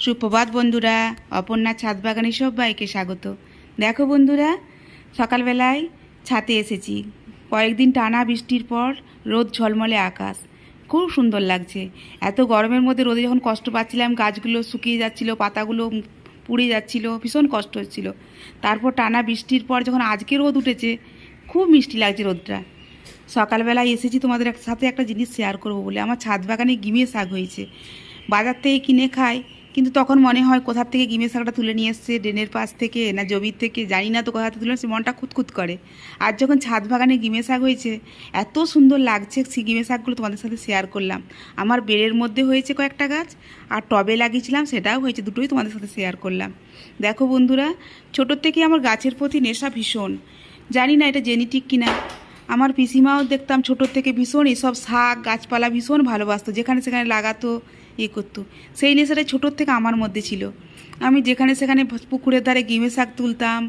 সুপ্রভাত বন্ধুরা, অপর্ণা ছাদ বাগানে সবাইকে স্বাগত। দেখো বন্ধুরা, সকালবেলায় ছাদে এসেছি। কয়েকদিন টানা বৃষ্টির পর রোদ ঝলমলে আকাশ, খুব সুন্দর লাগছে। এত গরমের মধ্যে রোদে যখন কষ্ট পাচ্ছিলাম, গাছগুলো শুকিয়ে যাচ্ছিল, পাতাগুলো পুড়ে যাচ্ছিল, ভীষণ কষ্ট হচ্ছিল। তারপর টানা বৃষ্টির পর যখন আজকে রোদ উঠেছে, খুব মিষ্টি লাগছে রোদটা। সকালবেলায় এসেছি তোমাদের সাথে একটা জিনিস শেয়ার করবো বলে। আমার ছাদ বাগানে গিমে শাক হয়েছে। বাজার থেকে কিনে খাই, কিন্তু তখন মনে হয় কোথার থেকে গিমে শাকটা তুলে নিয়ে এসছে, ড্রেনের পাশ থেকে না জমির থেকে, জানি না তো কোথা থেকে তুলে এসছে, মনটা খুঁতখুত করে। আর যখন ছাদ বাগানে গিমে শাক হয়েছে, এত সুন্দর লাগছে, সেই গিমে শাকগুলো তোমাদের সাথে শেয়ার করলাম। আমার বেড়ের মধ্যে হয়েছে কয়েকটা গাছ, আর টবে লাগিয়েছিলাম সেটাও হয়েছে, দুটোই তোমাদের সাথে শেয়ার করলাম। দেখো বন্ধুরা, ছোটোর থেকে আমার গাছের প্রতি নেশা ভীষণ। জানি না এটা জেনেটিক কিনা। আমার পিসিমাও দেখতাম ছোটোর থেকে ভীষণ এসব শাক গাছপালা ভীষণ ভালোবাসতো, যেখানে সেখানে লাগাতো, করতো। সেই নেশাটা ছোটোর থেকে আমার মধ্যে ছিল। আমি যেখানে সেখানে পুকুরের ধারে গিমে শাক তুলতাম,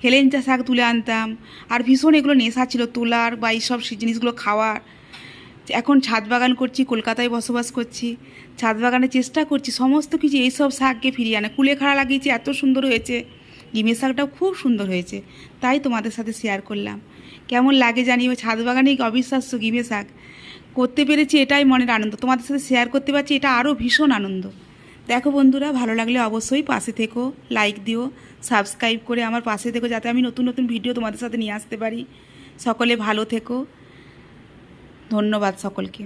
হেলেঞ্চা শাক তুলে আনতাম, আর ভীষণ এগুলো নেশা ছিল তোলার বা এইসব জিনিসগুলো খাওয়ার। এখন ছাদ বাগান করছি, কলকাতায় বসবাস করছি, ছাদ বাগানের চেষ্টা করছি সমস্ত কিছু এইসব শাককে ফিরিয়ে আনা। কুলেখাড়া লাগিয়েছি, এত সুন্দর হয়েছে। গিমে শাকটাও খুব সুন্দর হয়েছে, তাই তোমাদের সাথে শেয়ার করলাম। কেমন লাগে জানিও। ছাদ বাগানেই অবিশ্বাস্য গিমে শাক করতে পেরেছি, এটাই মনের আনন্দ। তোমাদের সাথে শেয়ার করতে পারছি, এটা আরও ভীষণ আনন্দ। দেখো বন্ধুরা, ভালো লাগলে অবশ্যই পাশে থেকো, লাইক দিও, সাবস্ক্রাইব করে আমার পাশে থেকো, যাতে আমি নতুন নতুন ভিডিও তোমাদের সাথে নিয়ে আসতে পারি। সকলে ভালো থেকো, ধন্যবাদ সকলকে।